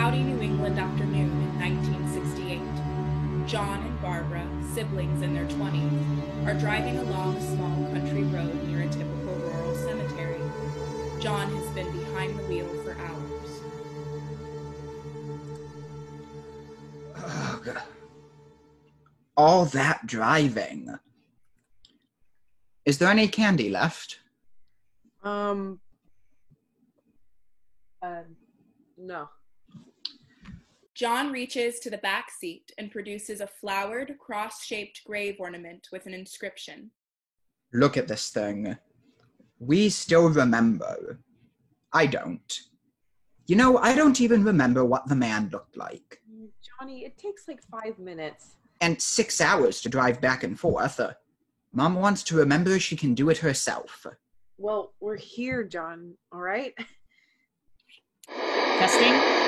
cloudy New England afternoon in 1968. John and Barbara, siblings in their 20s, are driving along a small country road near a typical rural cemetery. John has been behind the wheel for hours. Ugh. All that driving. Is there any candy left? No. John reaches to the back seat and produces a flowered, cross-shaped grave ornament with an inscription. Look at this thing. We still remember. I don't. You know, I don't even remember what the man looked like. Johnny, it takes like 5 minutes. And 6 hours to drive back and forth. Mom wants to remember she can do it herself. Well, we're here, John, all right? Testing.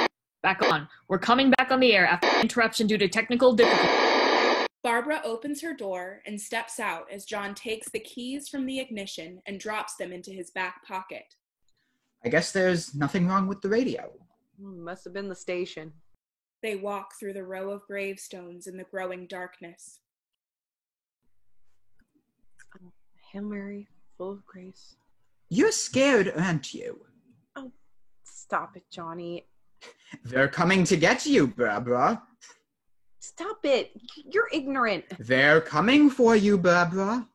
Back on. We're coming back on the air after interruption due to technical difficulty. Barbara opens her door and steps out as John takes the keys from the ignition and drops them into his back pocket. I guess there's nothing wrong with the radio. Must have been the station. They walk through the row of gravestones in the growing darkness. Hail Mary, full of grace. You're scared, aren't you? Oh, stop it, Johnny. They're coming to get you, Barbara. Stop it. You're ignorant. They're coming for you, Barbara.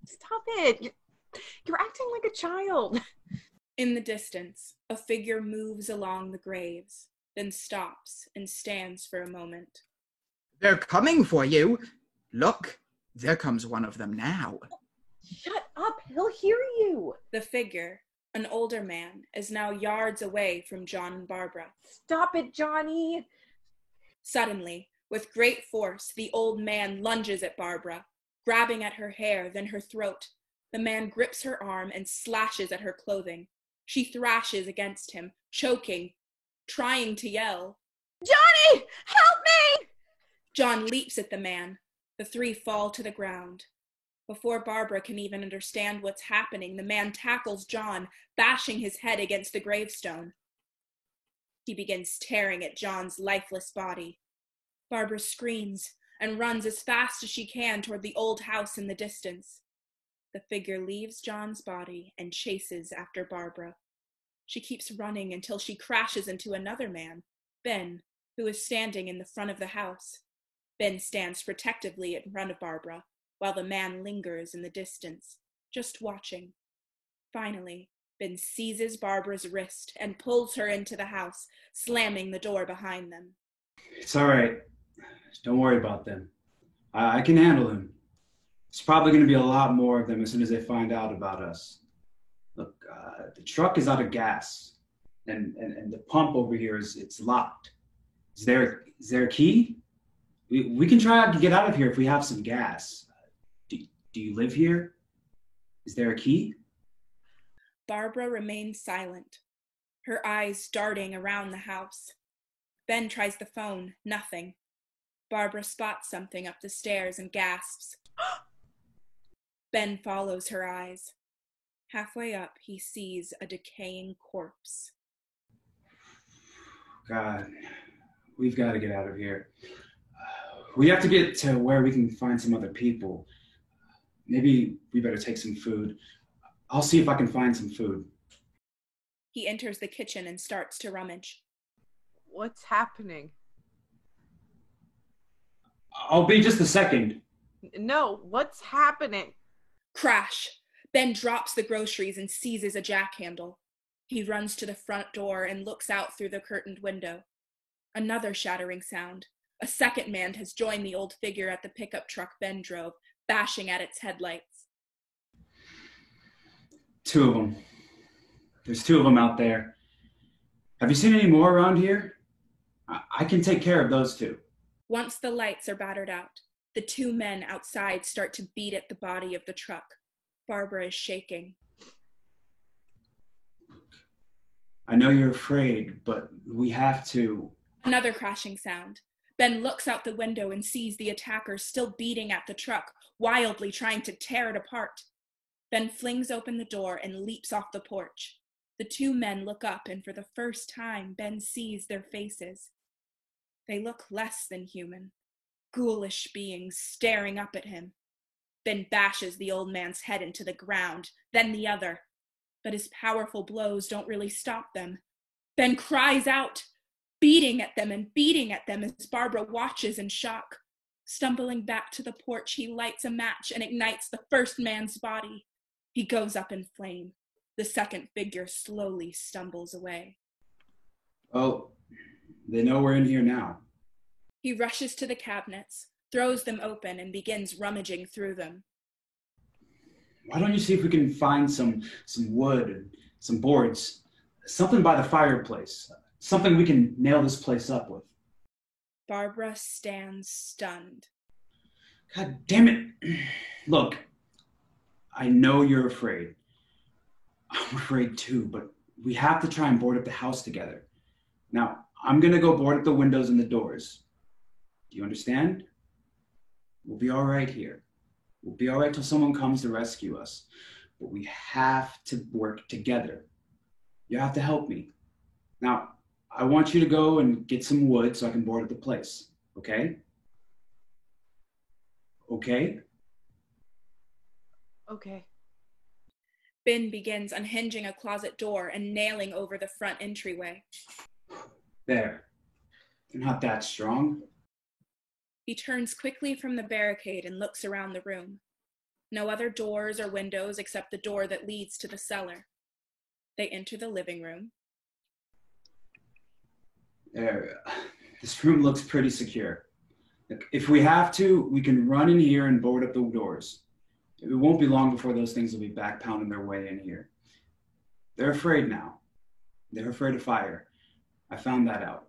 Stop it. You're acting like a child. In the distance, a figure moves along the graves, then stops and stands for a moment. They're coming for you. Look, there comes one of them now. Shut up. He'll hear you. The figure, an older man, is now yards away from John and Barbara. Stop it, Johnny. Suddenly, with great force, the old man lunges at Barbara, grabbing at her hair, then her throat. The man grips her arm and slashes at her clothing. She thrashes against him, choking, trying to yell. Johnny, help me! John leaps at the man. The three fall to the ground. Before Barbara can even understand what's happening, the man tackles John, bashing his head against the gravestone. He begins tearing at John's lifeless body. Barbara screams and runs as fast as she can toward the old house in the distance. The figure leaves John's body and chases after Barbara. She keeps running until she crashes into another man, Ben, who is standing in the front of the house. Ben stands protectively in front of Barbara, while the man lingers in the distance, just watching. Finally, Ben seizes Barbara's wrist and pulls her into the house, slamming the door behind them. It's all right. Don't worry about them. I can handle them. There's probably going to be a lot more of them as soon as they find out about us. Look, the truck is out of gas, and the pump over here it's locked. Is there a key? We can try to get out of here if we have some gas. Do you live here? Is there a key? Barbara remains silent, her eyes darting around the house. Ben tries the phone, nothing. Barbara spots something up the stairs and gasps. Ben follows her eyes. Halfway up, he sees a decaying corpse. God, we've got to get out of here. We have to get to where we can find some other people. Maybe we better take some food. I'll see if I can find some food. He enters the kitchen and starts to rummage. What's happening? I'll be just a second. No, what's happening? Crash! Ben drops the groceries and seizes a jack handle. He runs to the front door and looks out through the curtained window. Another shattering sound. A second man has joined the old figure at the pickup truck Ben drove, bashing at its headlights. 2 of them. There's 2 of them out there. Have you seen any more around here? I can take care of those 2. Once the lights are battered out, the 2 men outside start to beat at the body of the truck. Barbara is shaking. I know you're afraid, but we have to. Another crashing sound. Ben looks out the window and sees the attackers still beating at the truck, wildly trying to tear it apart. Ben flings open the door and leaps off the porch. The two men look up, and for the first time, Ben sees their faces. They look less than human, ghoulish beings staring up at him. Ben bashes the old man's head into the ground, then the other. But his powerful blows don't really stop them. Ben cries out, beating at them as Barbara watches in shock. Stumbling back to the porch, he lights a match and ignites the first man's body. He goes up in flame. The second figure slowly stumbles away. Oh, they know we're in here now. He rushes to the cabinets, throws them open, and begins rummaging through them. Why don't you see if we can find some wood and some boards, something by the fireplace, something we can nail this place up with. Barbara stands stunned. God damn it. Look, I know you're afraid. I'm afraid too, but we have to try and board up the house together. Now, I'm going to go board up the windows and the doors. Do you understand? We'll be all right here. We'll be all right till someone comes to rescue us. But we have to work together. You have to help me. Now, I want you to go and get some wood so I can board up the place. Okay? Okay? Okay. Ben begins unhinging a closet door and nailing over the front entryway. There. They're not that strong. He turns quickly from the barricade and looks around the room. No other doors or windows except the door that leads to the cellar. They enter the living room. There. This room looks pretty secure. Look, if we have to, we can run in here and board up the doors. It won't be long before those things will be back pounding their way in here. They're afraid now. They're afraid of fire. I found that out.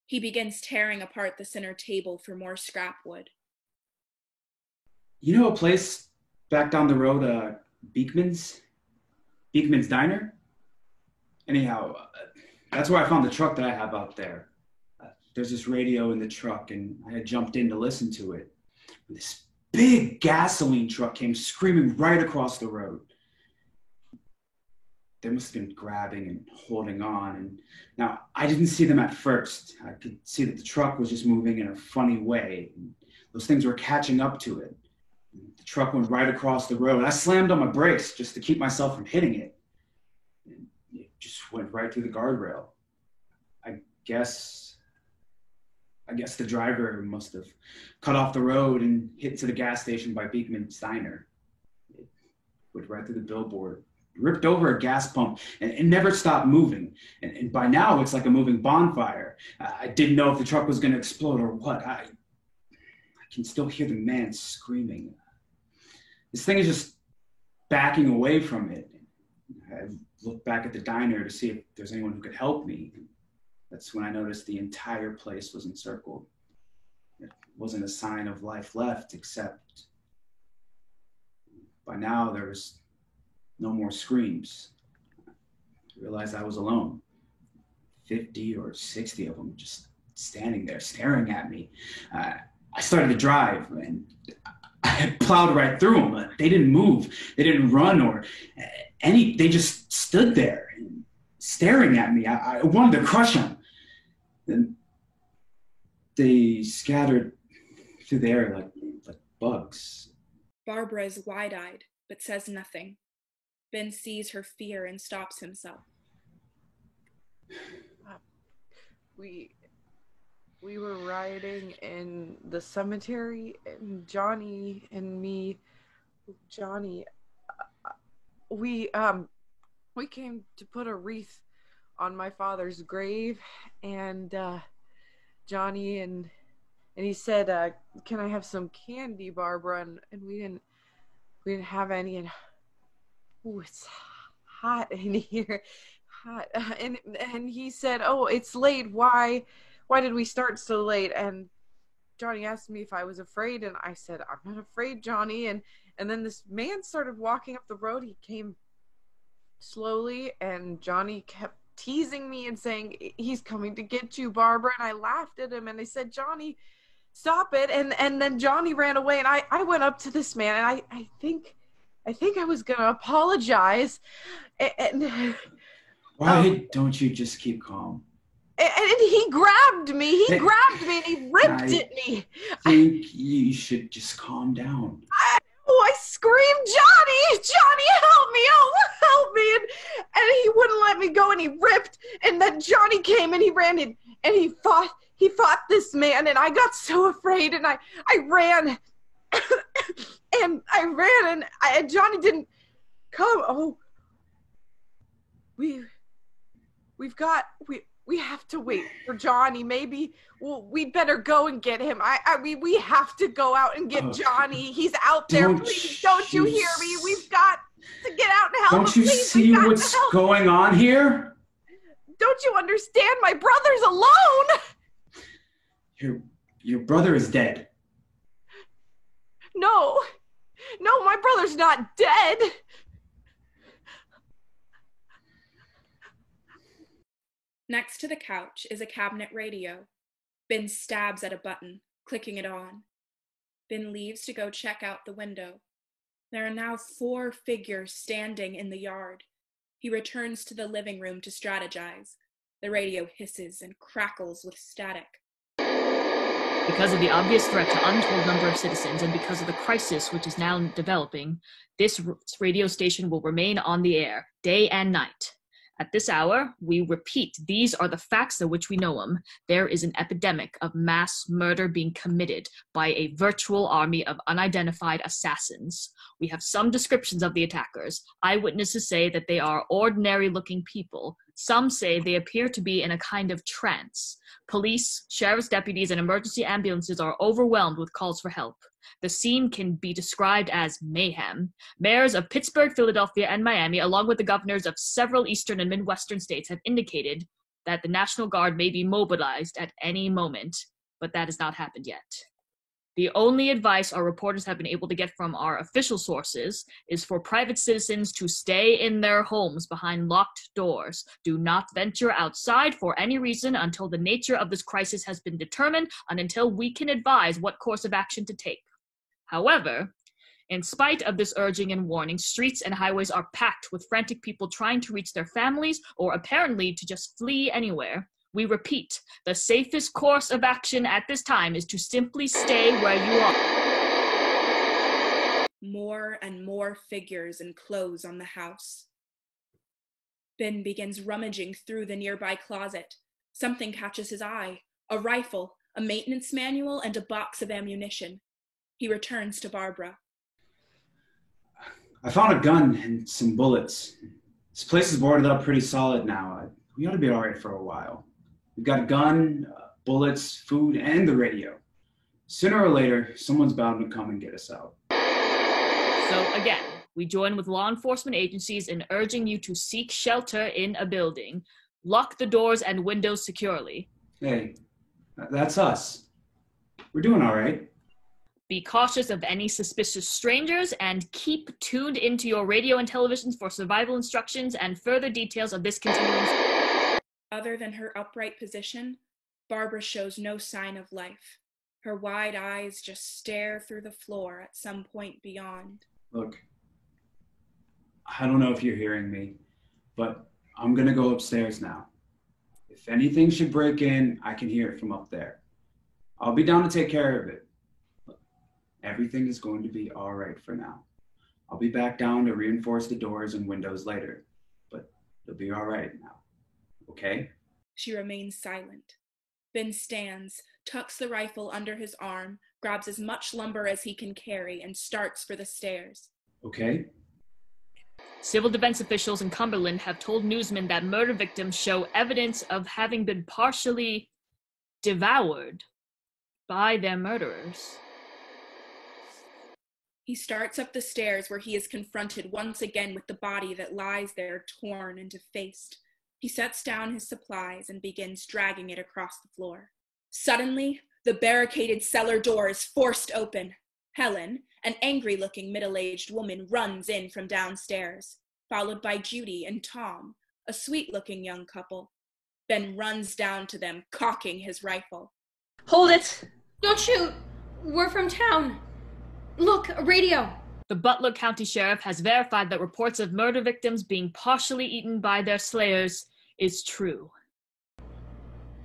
He begins tearing apart the center table for more scrap wood. You know a place back down the road, Beekman's? Beekman's Diner? Anyhow, that's where I found the truck that I have out there. There's this radio in the truck, and I had jumped in to listen to it. This big gasoline truck came screaming right across the road. They must have been grabbing and holding on. And now, I didn't see them at first. I could see that the truck was just moving in a funny way. And those things were catching up to it. The truck went right across the road. I slammed on my brakes just to keep myself from hitting it. And it just went right through the guardrail. I guess the driver must have cut off the road and hit to the gas station by Beekman's Diner. It went right through the billboard, ripped over a gas pump, and never stopped moving. And by now, it's like a moving bonfire. I didn't know if the truck was going to explode or what. I can still hear the man screaming. This thing is just backing away from it. I looked back at the diner to see if there's anyone who could help me. That's when I noticed the entire place was encircled. There wasn't a sign of life left, except by now there was no more screams. I realized I was alone. 50 or 60 of them just standing there staring at me. I started to drive, and I plowed right through them. They didn't move. They didn't run or any. They just stood there staring at me. I wanted to crush them. And they scattered through the air like bugs. Barbara is wide-eyed, but says nothing. Ben sees her fear and stops himself. We were riding in the cemetery, and Johnny and me, we came to put a wreath on my father's grave, and Johnny and he said, "Can I have some candy, Barbara?" And we didn't have any, and it's hot in here, hot, and he said, "Oh, it's late. Why did we start so late?" And Johnny asked me if I was afraid, and I said, "I'm not afraid, Johnny." And then this man started walking up the road. He came slowly, and Johnny kept teasing me and saying, "He's coming to get you, Barbara." And I laughed at him, and I said, "Johnny, stop it." And then Johnny ran away, and I went up to this man, and I think I think I was gonna apologize, and Why don't you just keep calm? and he grabbed me. He grabbed me and he ripped at me. I think you should just calm down. I screamed, Johnny, help me, help me. And he wouldn't let me go and he ripped. And then Johnny came and he ran and he fought this man. And I got so afraid and I ran. And I ran and Johnny didn't come. Oh, we have to wait for Johnny. Maybe we'd better go and get him. We have to go out and get Johnny. He's out there. Please, don't you hear me? We've got to get out and help him. Don't you see what's going on here? Don't you understand? My brother's alone. Your brother is dead. No, my brother's not dead. Next to the couch is a cabinet radio. Ben stabs at a button, clicking it on. Ben leaves to go check out the window. There are now 4 figures standing in the yard. He returns to the living room to strategize. The radio hisses and crackles with static. Because of the obvious threat to untold number of citizens and because of the crisis which is now developing, this radio station will remain on the air, day and night. At this hour, we repeat, these are the facts of which we know them. There is an epidemic of mass murder being committed by a virtual army of unidentified assassins. We have some descriptions of the attackers. Eyewitnesses say that they are ordinary-looking people. Some say they appear to be in a kind of trance. Police, sheriff's deputies, and emergency ambulances are overwhelmed with calls for help. The scene can be described as mayhem. Mayors of Pittsburgh, Philadelphia, and Miami, along with the governors of several eastern and midwestern states, have indicated that the National Guard may be mobilized at any moment, but that has not happened yet. The only advice our reporters have been able to get from our official sources is for private citizens to stay in their homes behind locked doors. Do not venture outside for any reason until the nature of this crisis has been determined and until we can advise what course of action to take. However, in spite of this urging and warning, streets and highways are packed with frantic people trying to reach their families or apparently to just flee anywhere. We repeat, the safest course of action at this time is to simply stay where you are. More and more figures and clothes on the house. Ben begins rummaging through the nearby closet. Something catches his eye. A rifle, a maintenance manual, and a box of ammunition. He returns to Barbara. I found a gun and some bullets. This place is boarded up pretty solid now. We ought to be all right for a while. We've got a gun, bullets, food, and the radio. Sooner or later, someone's bound to come and get us out. So again, we join with law enforcement agencies in urging you to seek shelter in a building. Lock the doors and windows securely. Hey, that's us. We're doing all right. Be cautious of any suspicious strangers and keep tuned into your radio and televisions for survival instructions and further details of this continuing. Other than her upright position, Barbara shows no sign of life. Her wide eyes just stare through the floor at some point beyond. Look, I don't know if you're hearing me, but I'm gonna go upstairs now. If anything should break in, I can hear it from up there. I'll be down to take care of it. Look, everything is going to be all right for now. I'll be back down to reinforce the doors and windows later, but it'll be all right now. Okay? She remains silent. Ben stands, tucks the rifle under his arm, grabs as much lumber as he can carry, and starts for the stairs. Okay? Civil defense officials in Cumberland have told newsmen that murder victims show evidence of having been partially devoured by their murderers. He starts up the stairs where he is confronted once again with the body that lies there torn and defaced. He sets down his supplies and begins dragging it across the floor. Suddenly, the barricaded cellar door is forced open. Helen, an angry-looking middle-aged woman, runs in from downstairs, followed by Judy and Tom, a sweet-looking young couple. Ben runs down to them, cocking his rifle. Hold it! Don't shoot! We're from town. Look, a radio. The Butler County Sheriff has verified that reports of murder victims being partially eaten by their slayers is true.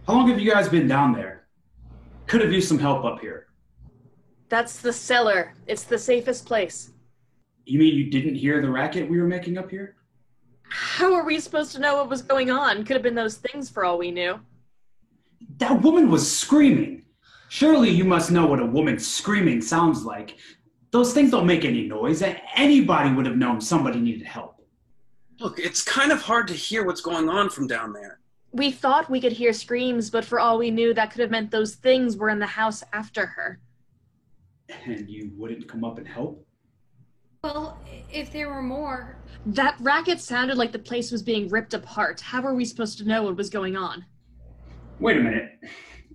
How long have you guys been down there? Could have used some help up here. That's the cellar. It's the safest place. You mean you didn't hear the racket we were making up here? How are we supposed to know what was going on? Could have been those things for all we knew. That woman was screaming. Surely you must know what a woman screaming sounds like. Those things don't make any noise. Anybody would have known somebody needed help. Look, it's kind of hard to hear what's going on from down there. We thought we could hear screams, but for all we knew, that could have meant those things were in the house after her. And you wouldn't come up and help? Well, if there were more... That racket sounded like the place was being ripped apart. How were we supposed to know what was going on? Wait a minute.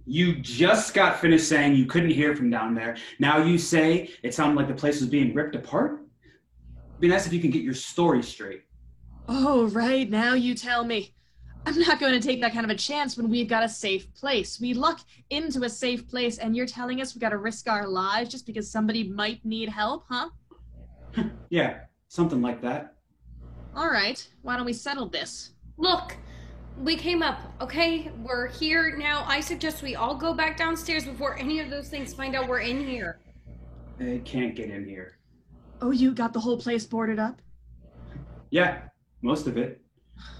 You just got finished saying you couldn't hear from down there. Now you say it sounded like the place was being ripped apart? It'd be nice if you can get your story straight. Oh, right. Now you tell me. I'm not going to take that kind of a chance when we've got a safe place. We luck into a safe place and you're telling us we got to risk our lives just because somebody might need help, huh? Yeah, something like that. All right. Why don't we settle this? Look, we came up, okay? We're here now. I suggest we all go back downstairs before any of those things find out we're in here. They can't get in here. Oh, you got the whole place boarded up? Yeah, most of it.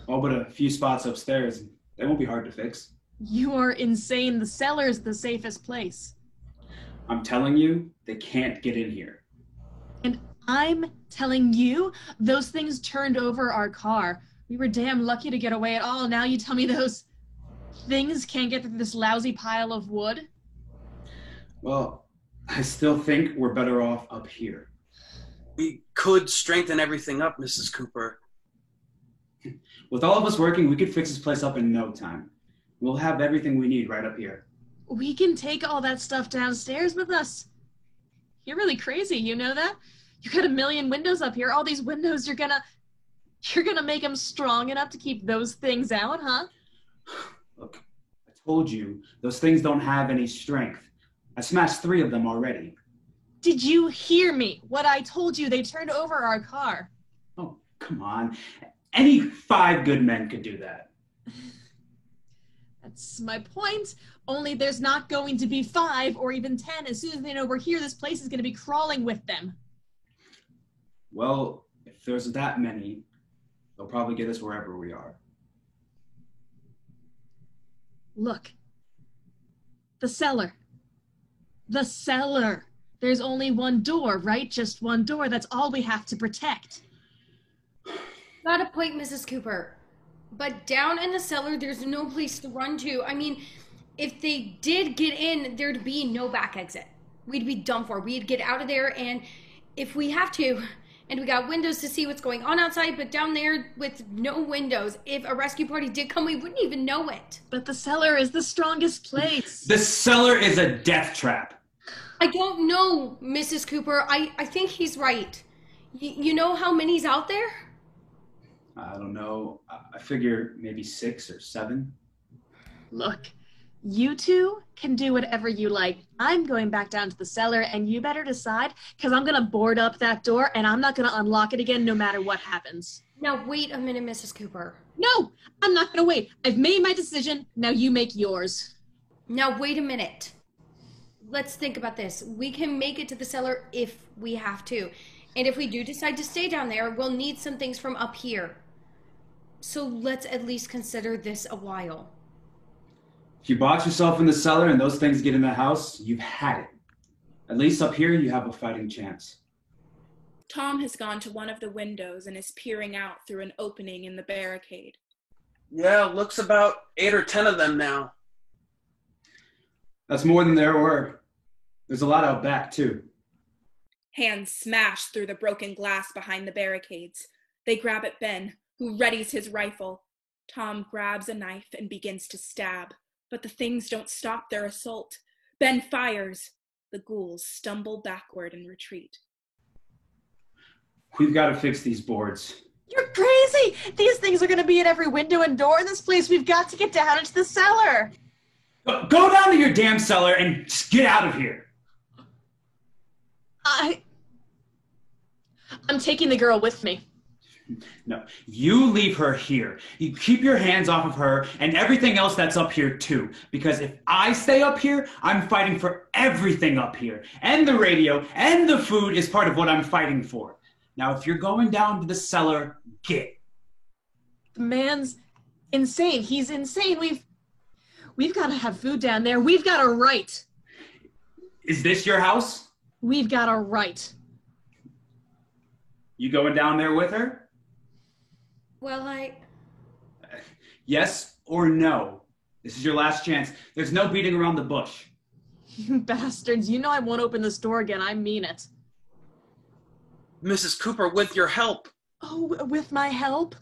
All but a few spots upstairs. They won't be hard to fix. You are insane. The cellar's the safest place. I'm telling you, they can't get in here. And I'm telling you, those things turned over our car. We were damn lucky to get away at all. Now you tell me those things can't get through this lousy pile of wood? Well, I still think we're better off up here. We could strengthen everything up, Mrs. Cooper. With all of us working, we could fix this place up in no time. We'll have everything we need right up here. We can take all that stuff downstairs with us. You're really crazy, you know that? You got a million windows up here. All these windows, you're gonna make them strong enough to keep those things out, huh? Look, I told you, those things don't have any strength. I smashed 3 of them already. Did you hear me? What I told you, they turned over our car. Oh, come on. Any 5 good men could do that. That's my point. Only there's not going to be 5 or even 10. As soon as they know we're here, this place is going to be crawling with them. Well, if there's that many, they'll probably get us wherever we are. Look. The cellar. The cellar. There's only one door, right? Just one door. That's all we have to protect. Got a point, Mrs. Cooper. But down in the cellar, there's no place to run to. I mean, if they did get in, there'd be no back exit. We'd be done for. We'd get out of there, and if we have to, and we got windows to see what's going on outside, but down there with no windows, if a rescue party did come, we wouldn't even know it. But the cellar is the strongest place. The cellar is a death trap. I don't know, Mrs. Cooper. I think he's right. You know how many's out there? I don't know. I figure maybe 6 or 7. Look, you two can do whatever you like. I'm going back down to the cellar, and you better decide, because I'm going to board up that door, and I'm not going to unlock it again no matter what happens. Now, wait a minute, Mrs. Cooper. No, I'm not going to wait. I've made my decision. Now you make yours. Now, wait a minute. Let's think about this. We can make it to the cellar if we have to. And if we do decide to stay down there, we'll need some things from up here. So let's at least consider this a while. If you box yourself in the cellar and those things get in the house, you've had it. At least up here, you have a fighting chance. Tom has gone to one of the windows and is peering out through an opening in the barricade. Yeah, looks about 8 or 10 of them now. That's more than there were. There's a lot out back, too. Hands smash through the broken glass behind the barricades. They grab at Ben, who readies his rifle. Tom grabs a knife and begins to stab, but the things don't stop their assault. Ben fires. The ghouls stumble backward and retreat. We've got to fix these boards. You're crazy! These things are going to be at every window and door in this place. We've got to get down into the cellar. Go down to your damn cellar and just get out of here. I'm taking the girl with me. No, you leave her here. You keep your hands off of her and everything else that's up here too. Because if I stay up here, I'm fighting for everything up here. And the radio and the food is part of what I'm fighting for. Now, if you're going down to the cellar, get. The man's insane. He's insane. We've got to have food down there. We've got a right. Is this your house? We've got a right. You going down there with her? Well, Yes or no? This is your last chance. There's no beating around the bush. You bastards. You know I won't open this door again. I mean it. Mrs. Cooper, with your help. Oh, with my help?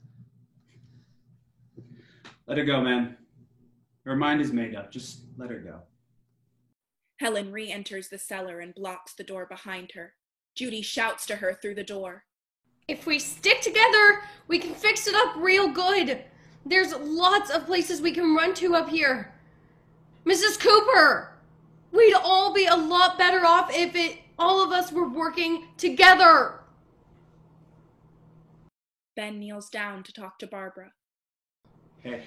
Let her go, man. Her mind is made up. Just let her go. Helen re-enters the cellar and blocks the door behind her. Judy shouts to her through the door. if we stick together, we can fix it up real good. There's lots of places we can run to up here. Mrs. Cooper, we'd all be a lot better off if all of us were working together. Ben kneels down to talk to Barbara. Hey.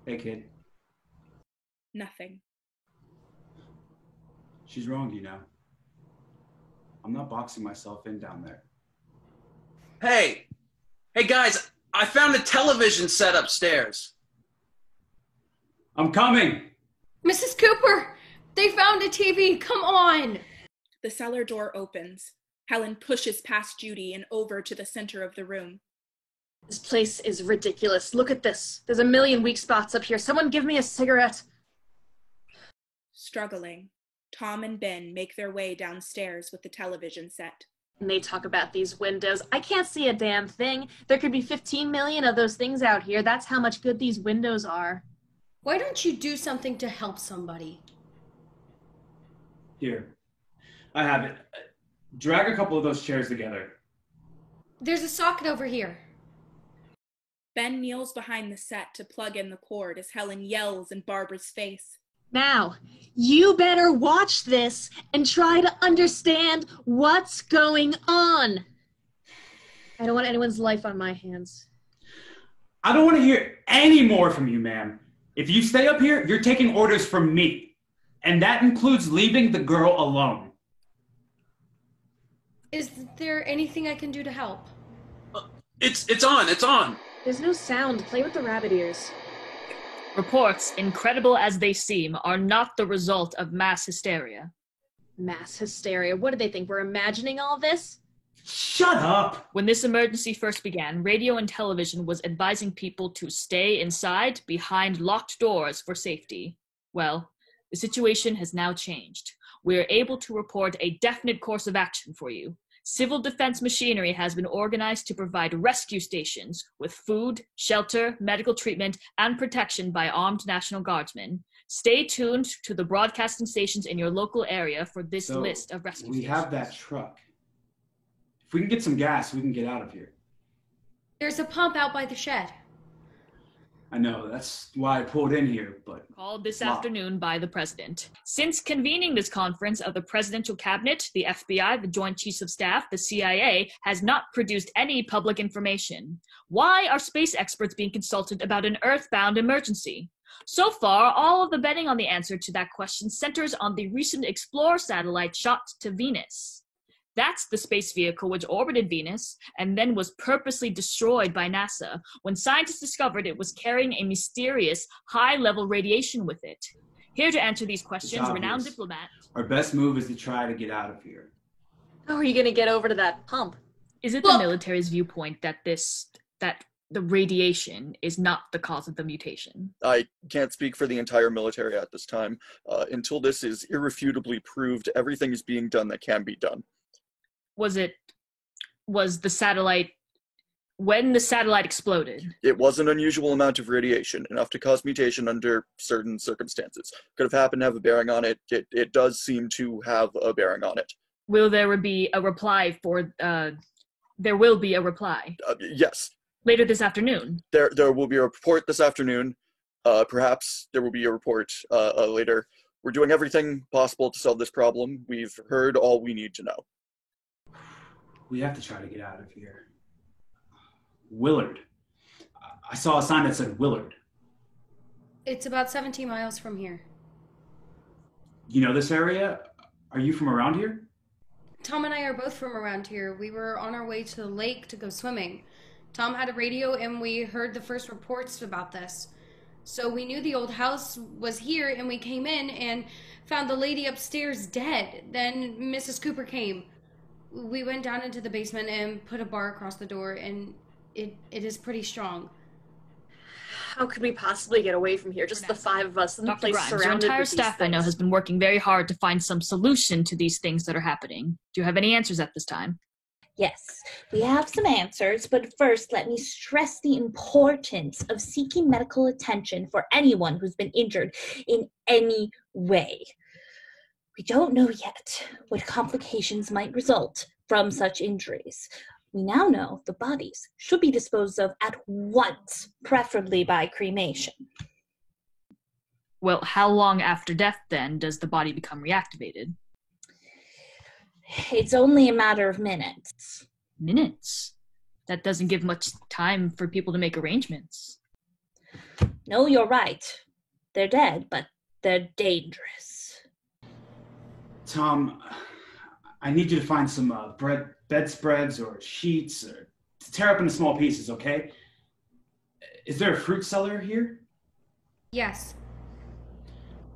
Hey, kid. Nothing. She's wrong, you know. I'm not boxing myself in down there. Hey! Hey, guys, I found a television set upstairs. I'm coming! Mrs. Cooper, they found a TV. Come on. The cellar door opens. Helen pushes past Judy and over to the center of the room. This place is ridiculous. Look at this. There's a million weak spots up here. Someone give me a cigarette. Struggling, Tom and Ben make their way downstairs with the television set. And they talk about these windows. I can't see a damn thing. There could be 15 million of those things out here. That's how much good these windows are. Why don't you do something to help somebody? Here. I have it. Drag a couple of those chairs together. There's a socket over here. Ben kneels behind the set to plug in the cord as Helen yells in Barbara's face. Now, you better watch this and try to understand what's going on. I don't want anyone's life on my hands. I don't want to hear any more from you, ma'am. If you stay up here, you're taking orders from me. And that includes leaving the girl alone. Is there anything I can do to help? It's on. There's no sound. Play with the rabbit ears. Reports, incredible as they seem, are not the result of mass hysteria. Mass hysteria? What do they think? We're imagining all this? Shut up! When this emergency first began, radio and television was advising people to stay inside behind locked doors for safety. Well, the situation has now changed. We are able to report a definite course of action for you. Civil defense machinery has been organized to provide rescue stations with food, shelter, medical treatment, and protection by armed National Guardsmen. Stay tuned to the broadcasting stations in your local area for this list of rescue stations. We have that truck. If we can get some gas, we can get out of here. There's a pump out by the shed. I know, that's why I pulled in here, but... Called this afternoon by the president. Since convening this conference of the presidential cabinet, the FBI, the Joint Chiefs of Staff, the CIA, has not produced any public information. Why are space experts being consulted about an Earth-bound emergency? So far, all of the betting on the answer to that question centers on the recent Explorer satellite shot to Venus. That's the space vehicle which orbited Venus and then was purposely destroyed by NASA when scientists discovered it was carrying a mysterious high-level radiation with it. Here to answer these questions, renowned diplomat. Our best move is to try to get out of here. How are you going to get over to that pump? Is it the military's viewpoint that the radiation is not the cause of the mutation? I can't speak for the entire military at this time. Until this is irrefutably proved, everything is being done that can be done. Was the satellite, when the satellite exploded? It was an unusual amount of radiation, enough to cause mutation under certain circumstances. Could have happened to have a bearing on it. It does seem to have a bearing on it. Will there be a reply for, there will be a reply? Yes. Later this afternoon? There will be a report this afternoon. Perhaps there will be a report later. We're doing everything possible to solve this problem. We've heard all we need to know. We have to try to get out of here. Willard. I saw a sign that said Willard. It's about 17 miles from here. You know this area? Are you from around here? Tom and I are both from around here. We were on our way to the lake to go swimming. Tom had a radio and we heard the first reports about this. So we knew the old house was here and we came in and found the lady upstairs dead. Then Mrs. Cooper came. We went down into the basement and put a bar across the door, and it is pretty strong. How could we possibly get away from here? Just the five of us in the Dr. place Grimes, your surrounded entire with staff, these I know, things. has been working very hard to find some solution to these things that are happening. Do you have any answers at this time? Yes, we have some answers, but first let me stress the importance of seeking medical attention for anyone who's been injured in any way. We don't know yet what complications might result from such injuries. We now know the bodies should be disposed of at once, preferably by cremation. Well, how long after death, then, does the body become reactivated? It's only a matter of minutes. Minutes? That doesn't give much time for people to make arrangements. No, you're right. They're dead, but they're dangerous. Tom, I need you to find some bedspreads or sheets or to tear up into small pieces, okay? Is there a fruit cellar here? Yes.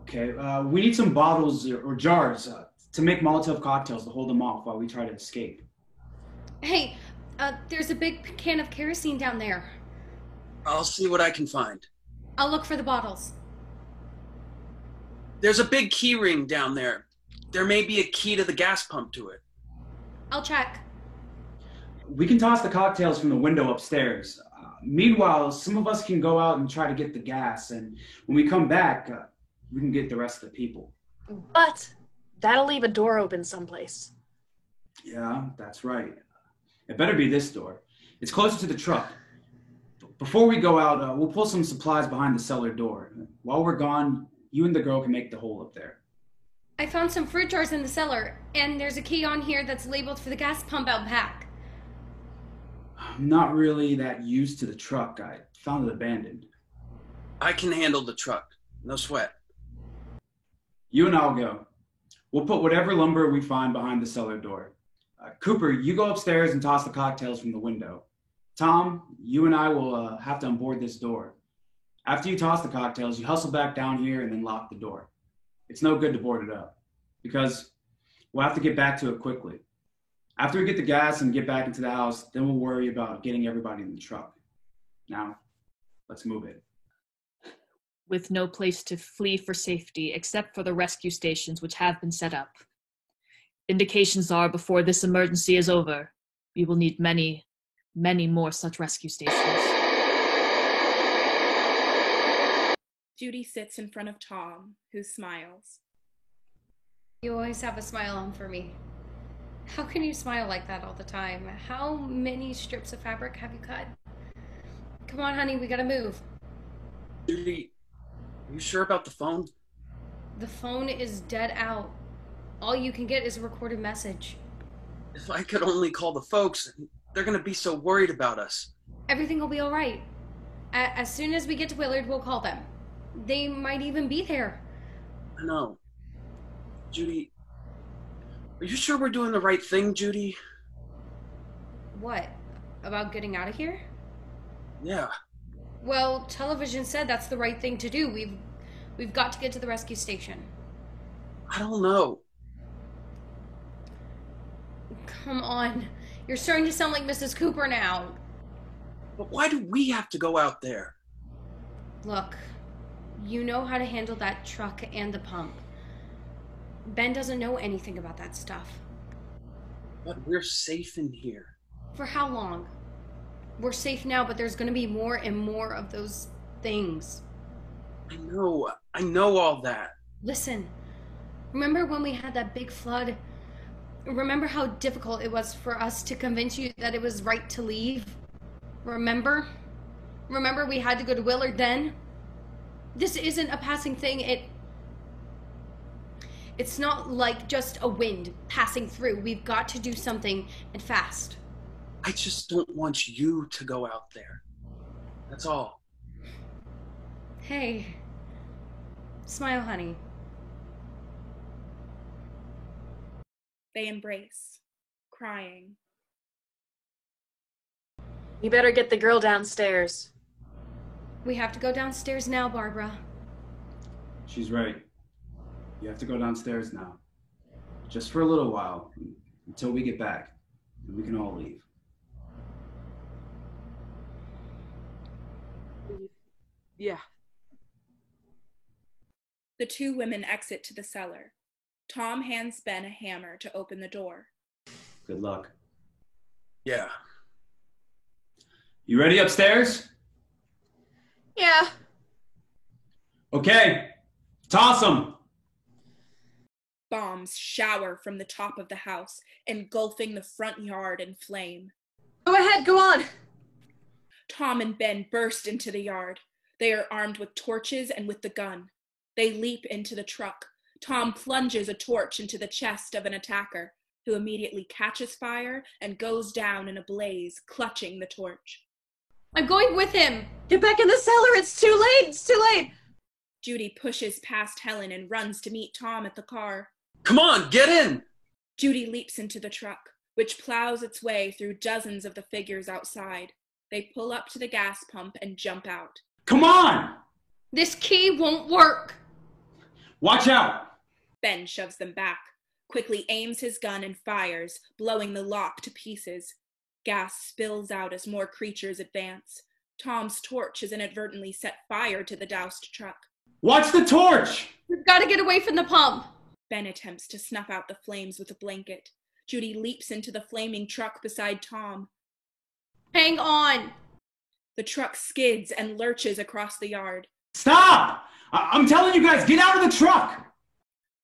Okay, we need some bottles or jars to make Molotov cocktails to hold them off while we try to escape. Hey, there's a big can of kerosene down there. I'll see what I can find. I'll look for the bottles. There's a big key ring down there. There may be a key to the gas pump to it. I'll check. We can toss the cocktails from the window upstairs. Meanwhile, some of us can go out and try to get the gas, and when we come back, we can get the rest of the people. But that'll leave a door open someplace. Yeah, that's right. It better be this door. It's closer to the truck. Before we go out, we'll pull some supplies behind the cellar door. While we're gone, you and the girl can make the hole up there. I found some fruit jars in the cellar, and there's a key on here that's labeled for the gas pump out back. I'm not really that used to the truck. I found it abandoned. I can handle the truck. No sweat. You and I'll go. We'll put whatever lumber we find behind the cellar door. Cooper, you go upstairs and toss the cocktails from the window. Tom, you and I will have to unboard this door. After you toss the cocktails, you hustle back down here and then lock the door. It's no good to board it up because we'll have to get back to it quickly. After we get the gas and get back into the house, then we'll worry about getting everybody in the truck. Now, let's move it. With no place to flee for safety except for the rescue stations which have been set up. Indications are before this emergency is over, we will need many, many more such rescue stations. Judy sits in front of Tom, who smiles. You always have a smile on for me. How can you smile like that all the time? How many strips of fabric have you cut? Come on, honey, we gotta move. Judy, are you sure about the phone? The phone is dead out. All you can get is a recorded message. If I could only call the folks, they're gonna be so worried about us. Everything will be all right. As soon as we get to Willard, we'll call them. They might even be there. I know. Judy, are you sure we're doing the right thing, Judy? What? About getting out of here? Yeah. Well, television said that's the right thing to do. We've got to get to the rescue station. I don't know. Come on. You're starting to sound like Mrs. Cooper now. But why do we have to go out there? Look, you know how to handle that truck and the pump. Ben doesn't know anything about that stuff. But we're safe in here. For how long? We're safe now, but there's going to be more and more of those things. I know all that. Listen, remember when we had that big flood? Remember how difficult it was for us to convince you that it was right to leave? Remember? Remember we had to go to Willard then? This isn't a passing thing. It's not like just a wind passing through. We've got to do something, and fast. I just don't want you to go out there. That's all. Hey. Smile, honey. They embrace, crying. You better get the girl downstairs. We have to go downstairs now, Barbara. She's right. You have to go downstairs now. Just for a little while, until we get back. And we can all leave. Yeah. The two women exit to the cellar. Tom hands Ben a hammer to open the door. Good luck. Yeah. You ready upstairs? Yeah. Okay. Toss them. Bombs shower from the top of the house, engulfing the front yard in flame. Go ahead, go on. Tom and Ben burst into the yard. They are armed with torches and with the gun. They leap into the truck. Tom plunges a torch into the chest of an attacker, who immediately catches fire and goes down in a blaze, clutching the torch. I'm going with him. Get back in the cellar. It's too late. It's too late. Judy pushes past Helen and runs to meet Tom at the car. Come on, get in! Judy leaps into the truck, which plows its way through dozens of the figures outside. They pull up to the gas pump and jump out. Come on! This key won't work. Watch out! Ben shoves them back, quickly aims his gun and fires, blowing the lock to pieces. Gas spills out as more creatures advance. Tom's torch has inadvertently set fire to the doused truck. Watch the torch! We've got to get away from the pump. Ben attempts to snuff out the flames with a blanket. Judy leaps into the flaming truck beside Tom. Hang on. The truck skids and lurches across the yard. Stop! I'm telling you guys, get out of the truck!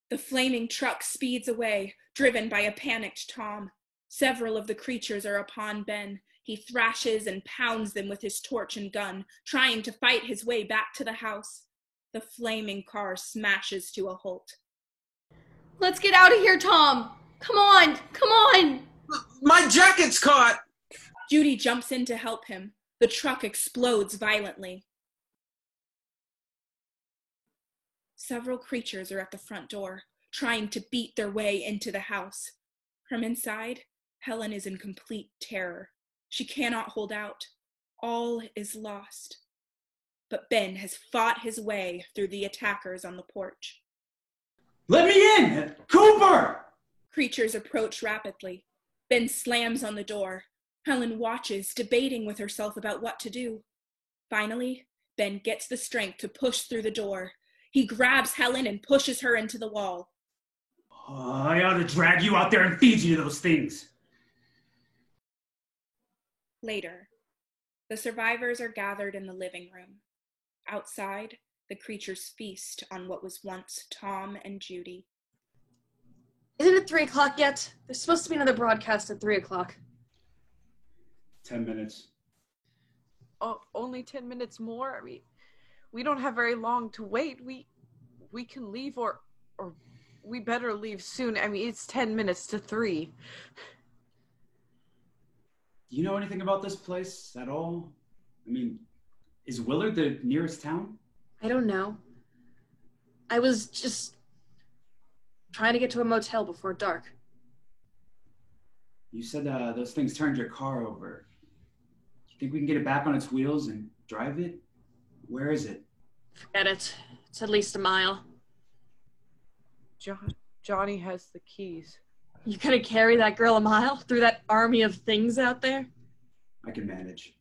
The flaming truck speeds away, driven by a panicked Tom. Several of the creatures are upon Ben. He thrashes and pounds them with his torch and gun, trying to fight his way back to the house. The flaming car smashes to a halt. Let's get out of here, Tom. Come on, come on. My jacket's caught! Judy jumps in to help him. The truck explodes violently. Several creatures are at the front door, trying to beat their way into the house. From inside, Helen is in complete terror. She cannot hold out. All is lost. But Ben has fought his way through the attackers on the porch. Let me in! Cooper! Creatures approach rapidly. Ben slams on the door. Helen watches, debating with herself about what to do. Finally, Ben gets the strength to push through the door. He grabs Helen and pushes her into the wall. Oh, I ought to drag you out there and feed you those things. Later, the survivors are gathered in the living room. Outside, the creatures feast on what was once Tom and Judy. Isn't it 3 o'clock yet? There's supposed to be another broadcast at 3 o'clock. 10 minutes. Oh, only 10 minutes more? I mean, we don't have very long to wait. We can leave or we better leave soon. I mean, it's 10 minutes to 3. Do you know anything about this place at all? I mean, is Willard the nearest town? I don't know. I was just trying to get to a motel before dark. You said those things turned your car over. You think we can get it back on its wheels and drive it? Where is it? Forget it. It's at least a mile. Johnny has the keys. You gonna carry that girl a mile through that army of things out there? I can manage.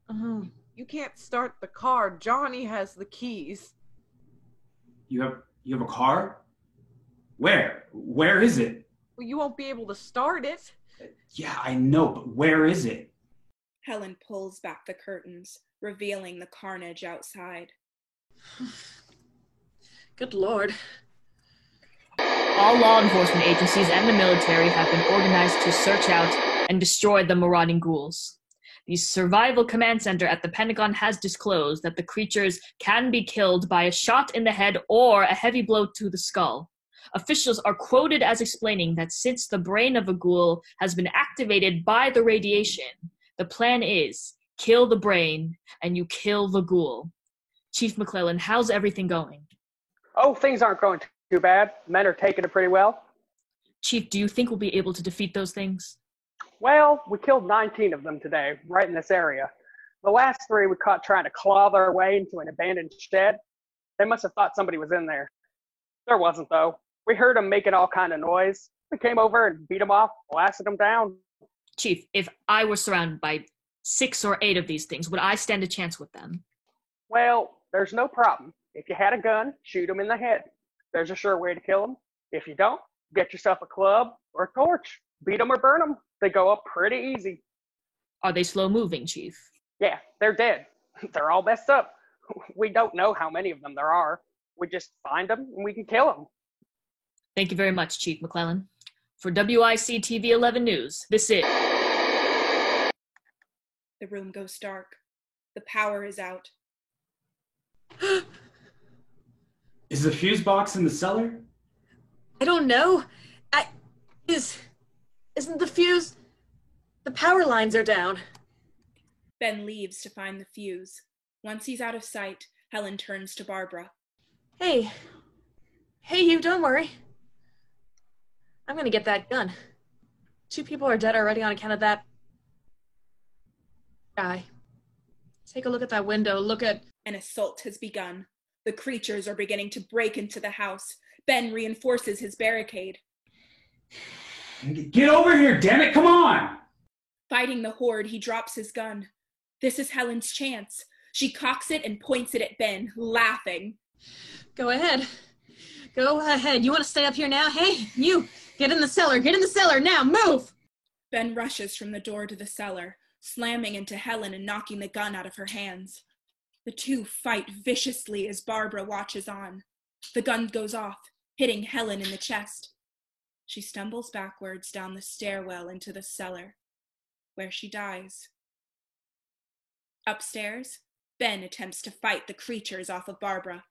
Uh-huh. You can't start the car. Johnny has the keys. You have a car? Where? Where is it? Well, you won't be able to start it. Yeah, I know, but where is it? Helen pulls back the curtains, revealing the carnage outside. Good Lord. All law enforcement agencies and the military have been organized to search out and destroy the marauding ghouls. The Survival Command Center at the Pentagon has disclosed that the creatures can be killed by a shot in the head or a heavy blow to the skull. Officials are quoted as explaining that since the brain of a ghoul has been activated by the radiation, the plan is kill the brain and you kill the ghoul. Chief McClellan, how's everything going? Oh, things aren't going too bad. Men are taking it pretty well. Chief, do you think we'll be able to defeat those things? Well, we killed 19 of them today, right in this area. The last 3 we caught trying to claw their way into an abandoned shed. They must have thought somebody was in there. There wasn't, though. We heard them making all kind of noise. We came over and beat them off, blasted them down. Chief, if I were surrounded by 6 or 8 of these things, would I stand a chance with them? Well, there's no problem. If you had a gun, shoot them in the head. There's a sure way to kill them. If you don't, get yourself a club or a torch. Beat them or burn them. They go up pretty easy. Are they slow moving, Chief? Yeah, they're dead. They're all messed up. We don't know how many of them there are. We just find them and we can kill them. Thank you very much, Chief McClellan. For WIC TV 11 News, this is... The room goes dark. The power is out. Is the fuse box in the cellar? I don't know. Isn't the fuse? The power lines are down. Ben leaves to find the fuse. Once he's out of sight, Helen turns to Barbara. Hey, you, don't worry. I'm gonna get that gun. 2 people are dead already on account of that guy. Take a look at that window. Look at... An assault has begun. The creatures are beginning to break into the house. Ben reinforces his barricade. Get over here, damn it, come on! Fighting the horde, he drops his gun. This is Helen's chance. She cocks it and points it at Ben, laughing. Go ahead. Go ahead. You want to stay up here now? Hey, you, get in the cellar. Get in the cellar now. Move! Ben rushes from the door to the cellar, slamming into Helen and knocking the gun out of her hands. The 2 fight viciously as Barbara watches on. The gun goes off, hitting Helen in the chest. She stumbles backwards down the stairwell into the cellar, where she dies. Upstairs, Ben attempts to fight the creatures off of Barbara.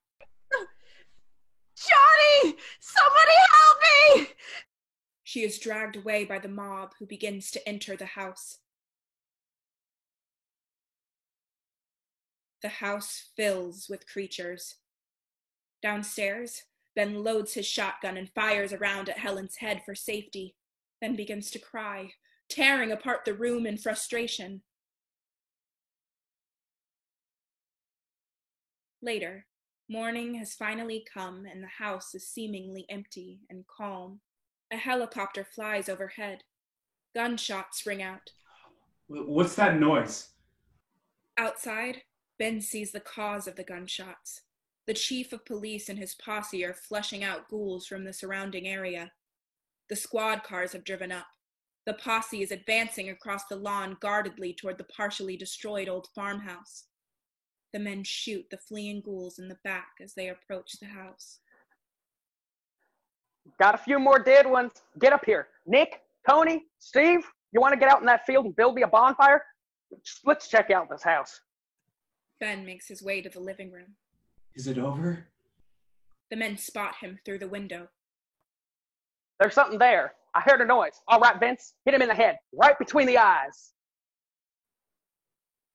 Johnny! Somebody help me! She is dragged away by the mob who begins to enter the house. The house fills with creatures. Downstairs, Ben loads his shotgun and fires around at Helen's head for safety, then begins to cry, tearing apart the room in frustration. Later, morning has finally come and the house is seemingly empty and calm. A helicopter flies overhead. Gunshots ring out. What's that noise? Outside, Ben sees the cause of the gunshots. The chief of police and his posse are flushing out ghouls from the surrounding area. The squad cars have driven up. The posse is advancing across the lawn guardedly toward the partially destroyed old farmhouse. The men shoot the fleeing ghouls in the back as they approach the house. Got a few more dead ones. Get up here. Nick, Tony, Steve, you want to get out in that field and build me a bonfire? Let's check out this house. Ben makes his way to the living room. Is it over? The men spot him through the window. There's something there. I heard a noise. All right, Vince, hit him in the head, right between the eyes.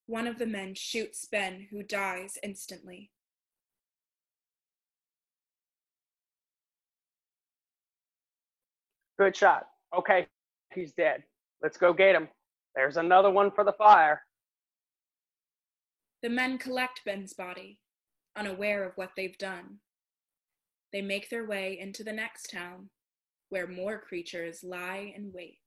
One of the men shoots Ben, who dies instantly. Good shot. Okay, he's dead. Let's go get him. There's another one for the fire. The men collect Ben's body, unaware of what they've done. They make their way into the next town, where more creatures lie in wait.